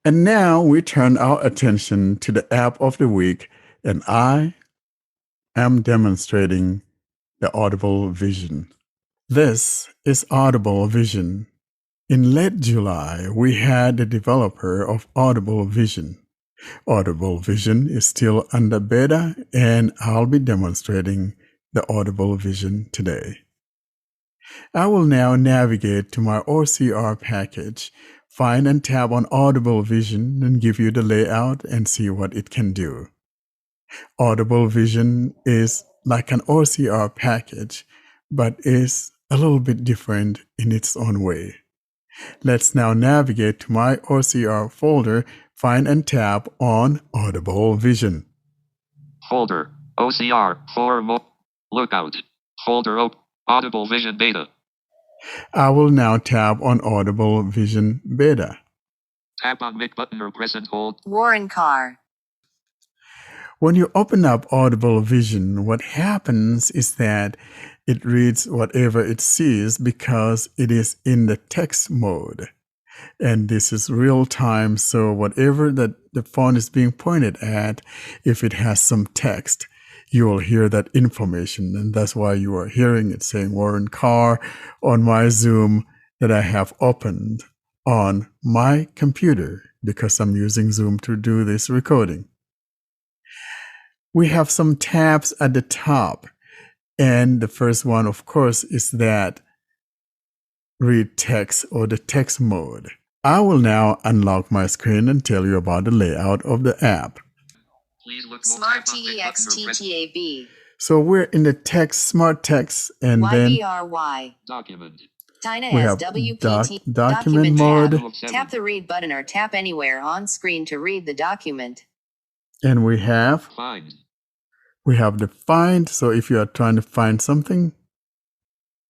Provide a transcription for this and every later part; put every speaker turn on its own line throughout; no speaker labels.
And now we turn our attention to the app of the week, and I am demonstrating the Audible Vision. This is Audible Vision. In late July, we had the developer of Audible Vision. Audible Vision is still under beta, and I'll be demonstrating the Audible Vision today. I will now navigate to my OCR package, find and tap on Audible Vision, and give you the layout and see what it can do. Audible Vision is like an OCR package, but is a little bit different in its own way. Let's now navigate to my OCR folder, find and tap on Audible Vision.
Folder, OCR, lookout, folder, Audible Vision Beta.
I will now tap on Audible Vision Beta.
Tap on Mic button or press and hold.
Warren Carr.
When you open up Audible Vision, what happens is that it reads whatever it sees because it is in the text mode. And this is real time, so whatever that the phone is being pointed at, if it has some text, you will hear that information. And that's why you are hearing it saying Warren Carr on my Zoom that I have opened on my computer because I'm using Zoom to do this recording. We have some tabs at the top. And the first one, of course, is that read text or the text mode. I will now unlock my screen and tell you about the layout of the app.
Please look
Smart TXTTAB.
So we're in the text, smart text, and then
YBRY.
document.
Tina
we
has
have
WPT.
document
tab.
mode,
Tap the read button or tap anywhere on screen to read the document.
and we have
Find.
the find. So if you are trying to find something,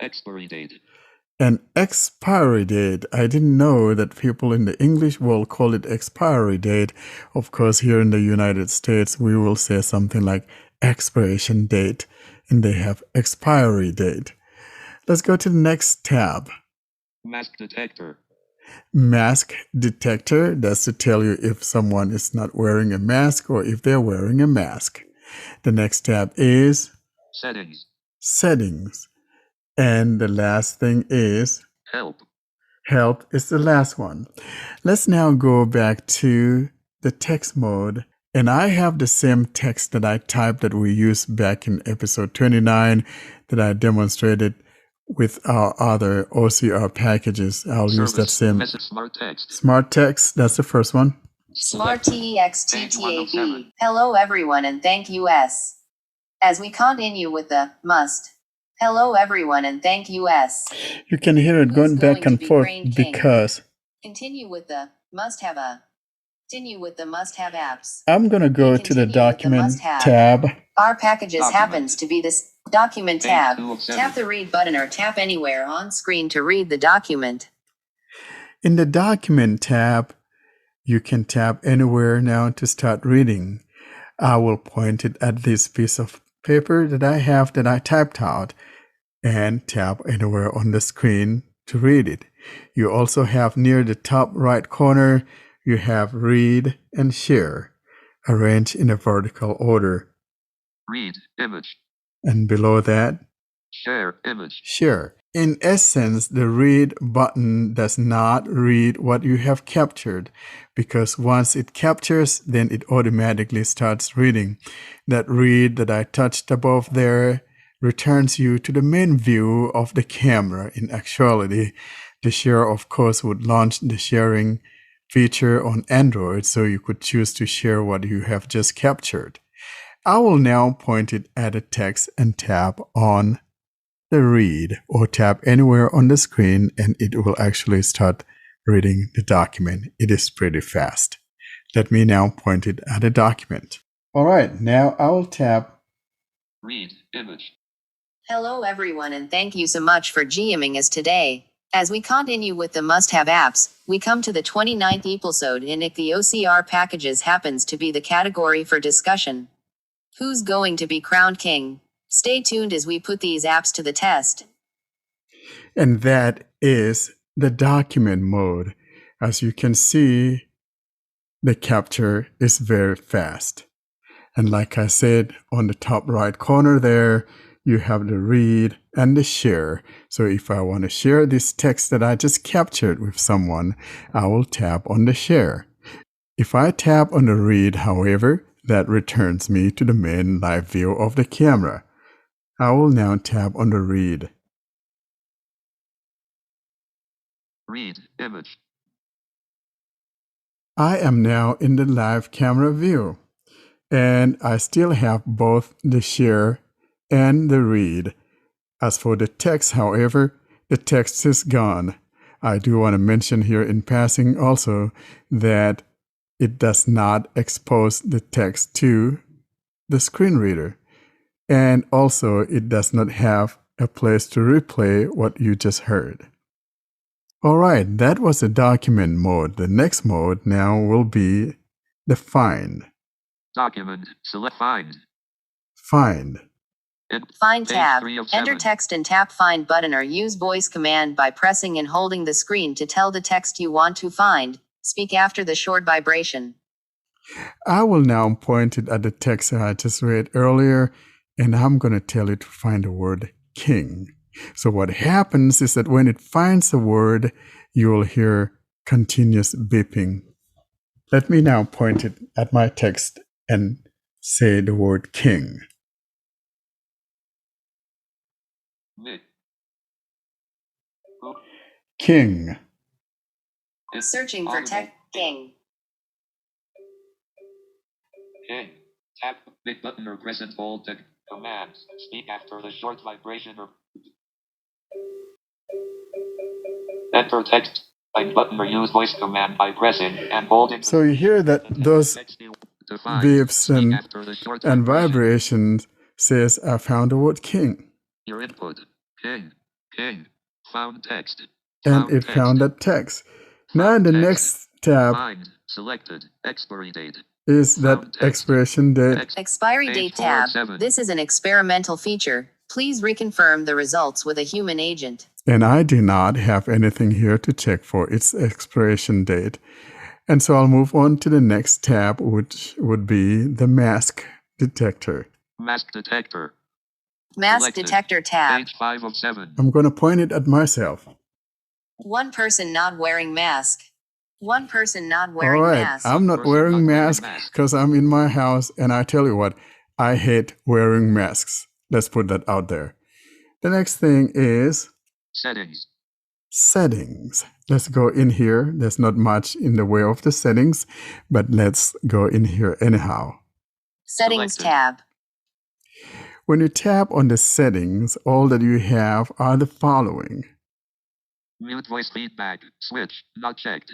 Expiry date.
an expiry date. I didn't know that people in the English world call it expiry date. Of course, here in the United States, we will say something like expiration date, and they have expiry date. Let's go to the next tab.
Mask detector.
Mask detector. That's to tell you if someone is not wearing a mask or if they're wearing a mask. The next tab is
Settings.
settings. And the last thing is
Help.
help is the last one. Let's now go back to the text mode. And I have the same text that I typed that we used back in episode 29 that I demonstrated with our other OCR packages. I'll use that same
Message smart text.
smart text. That's the first one.
Smart TXTTAB. Hello everyone and thank you S. As we continue with the must. Hello everyone and thank you S.
You can hear it going back and forth because
Continue with the must have a. Continue with the must have apps.
I'm going to go to the document tab.
Our packages
Document.
happens to be this document tab.
Page 2 of 7.
Tap the read button or tap anywhere on screen to read the document.
In the document tab, you can tap anywhere now to start reading. I will point it at this piece of paper that I have that I typed out and tap anywhere on the screen to read it. You also have near the top right corner, you have read and share, arranged in a vertical order.
Read. Image.
And below that,
Share. Image.
share. In essence, the read button does not read what you have captured because once it captures, then it automatically starts reading. That read that I touched above there returns you to the main view of the camera. In actuality, the share, of course, would launch the sharing feature on Android, so you could choose to share what you have just captured. I will now point it at a text and tap on the read or tap anywhere on the screen and it will actually start reading the document. It is pretty fast. Let me now point it at a document. All right, now I will tap
Read. Image.
Hello everyone and thank you so much for GMing us today. As we continue with the must-have apps, we come to the 29th episode and if the OCR packages happens to be the category for discussion. Who's going to be crowned king? Stay tuned as we put these apps to the test.
and that is the document mode. As you can see, the capture is very fast. And like I said, on the top right corner there, you have the read and the share. So if I want to share this text that I just captured with someone, I will tap on the share. If I tap on the read, however, that returns me to the main live view of the camera. I will now tap on the read.
Read image.
I am now in the live camera view, and I still have both the share and the read. As for the text, however, the text is gone. I do want to mention here in passing also that it does not expose the text to the screen reader. And also, it does not have a place to replay what you just heard. All right, that was the document mode. The next mode now will be the find.
Document. Select find.
Find.
Find
Page
tab.
3 of
Enter
7.
text and tap find button or use voice command by pressing and holding the screen to tell the text you want to find. Speak after the short vibration.
I will now point it at the text I just read earlier, and I'm going to tell it to find the word king. So what happens is that when it finds the word, you will hear continuous beeping. Let me now point it at my text and say the word king.
Mid.
King.
Searching for text king.
King. Tap big button or press and hold the commands. Speak after the short vibration or enter text. Find button or use voice command by pressing and holding.
So you hear that those beeps and vibrations says I found the word king.
Your input. King. King. Found text.
And it found that text. Now in the next tab
Find. Selected. Expiry date.
is that expiration date.
Expiry date tab. This is an experimental feature. Please reconfirm the results with a human agent.
And I do not have anything here to check for its expiration date. And so I'll move on to the next tab, which would be the mask detector.
Mask detector.
Mask
Selected.
detector tab.
Page 5 of 7.
I'm going to point it at myself.
One person not wearing mask. One person not
All
wearing
right,
mask.
I'm not wearing mask because I'm in my house, and I tell you what, I hate wearing masks. Let's put that out there. The next thing is
Settings.
settings. Let's go in here. There's not much in the way of the settings, but let's go in here anyhow.
Settings
Selected.
tab.
When you tap on the settings, all that you have are the following.
Mute voice feedback. Switch. Not checked.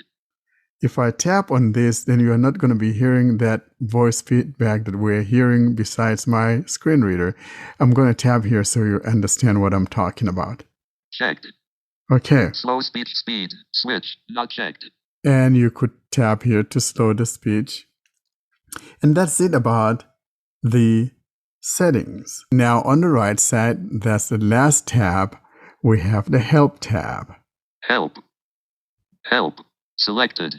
If I tap on this, then you are not going to be hearing that voice feedback that we're hearing besides my screen reader. I'm going to tap here so you understand what I'm talking about.
Checked.
Okay.
Slow speech speed. Switch. Not checked.
And you could tap here to slow the speech. And that's it about the settings. Now on the right side, that's the last tab. We have the help tab.
Help. Help. Selected.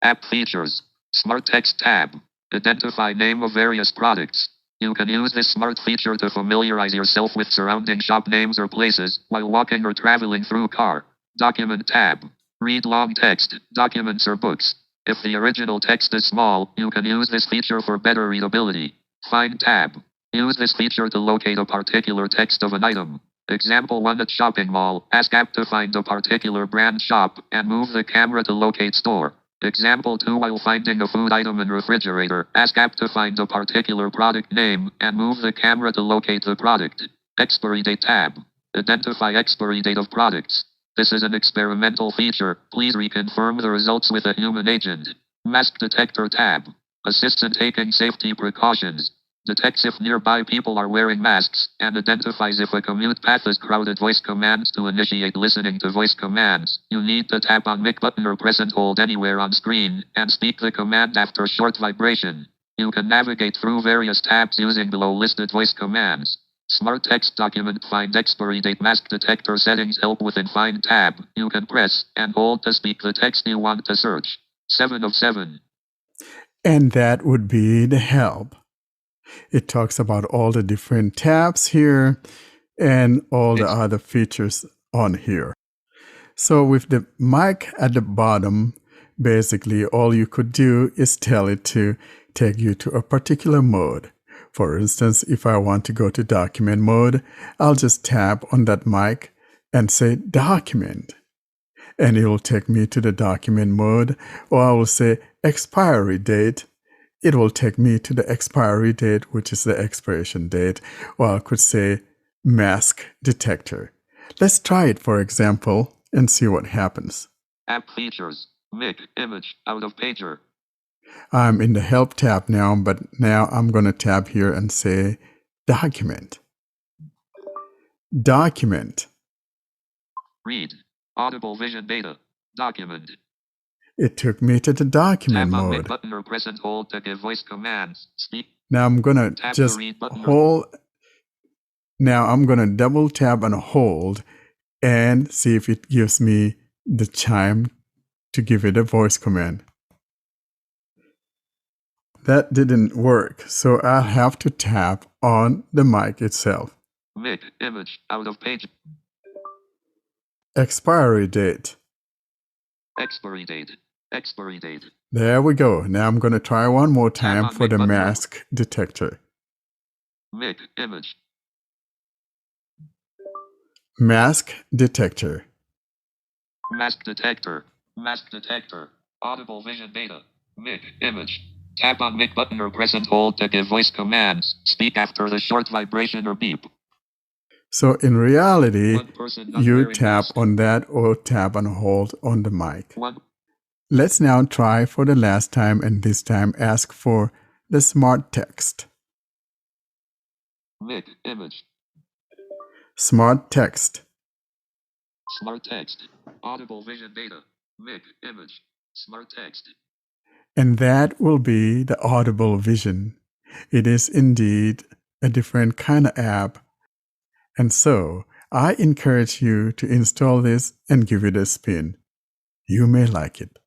App features. Smart text tab. Identify name of various products. You can use this smart feature to familiarize yourself with surrounding shop names or places while walking or traveling through car. Document tab. Read long text, documents or books. If the original text is small, you can use this feature for better readability. Find tab. Use this feature to locate a particular text of an item. Example 1 at shopping mall. Ask app to find a particular brand shop and move the camera to locate store. Example 2 while finding a food item in refrigerator. Ask app to find a particular product name and move the camera to locate the product. Expiry date tab. Identify expiry date of products. This is an experimental feature. Please reconfirm the results with a human agent. Mask detector tab. Assists in taking safety precautions. Detects if nearby people are wearing masks, and identifies if a commute path is crowded. Voice commands. To initiate listening to voice commands, you need to tap on mic button or press and hold anywhere on screen, and speak the command after short vibration. You can navigate through various tabs using below listed voice commands. Smart text document. Find expiry date. Mask detector settings. Help within Find tab. You can press and hold to speak the text you want to search. 7 of 7.
And that would be the help. It talks about all the different tabs here and all the other features on here. So with the mic at the bottom, basically all you could do is tell it to take you to a particular mode. For instance, if I want to go to document mode, I'll just tap on that mic and say document. And it will take me to the document mode, or I will say expiry date. It will take me to the expiry date, which is the expiration date, or I could say mask detector. Let's try it, for example, and see what happens.
App features. Mic image out of pager.
I'm in the help tab now, but now I'm going to tap here and say document. Document.
Read. Audible Vision Beta. Document.
It took me to the document
Tap on Mic
mode.
button or press and hold to give voice commands. Speak.
Now I'm going to
Tap
just
to read button or
hold. Now I'm going to double tap and hold and see if it gives me the chime to give it a voice command. That didn't work, so I'll have to tap on the mic itself.
Mic image out of page.
Expiry date.
Expiry date. Expiry date.
There we go. Now I'm going to try one more time
on
for
mic
the
button.
mask detector.
Mic image.
Mask detector.
Mask detector. Mask detector. Audible Vision Beta. Mic image. Tap on Mic button or press and hold to give voice commands. Speak after the short vibration or beep.
So in reality,
One person not
you
wearing
tap
mask.
on that or tap and hold on the mic.
One.
Let's now try for the last time, and this time ask for the smart text.
Mic image.
Smart text.
Smart text. Audible Vision Beta. Mic image. Smart text.
And that will be the Audible Vision. It is indeed a different kind of app. And so I encourage you to install this and give it a spin. You may like it.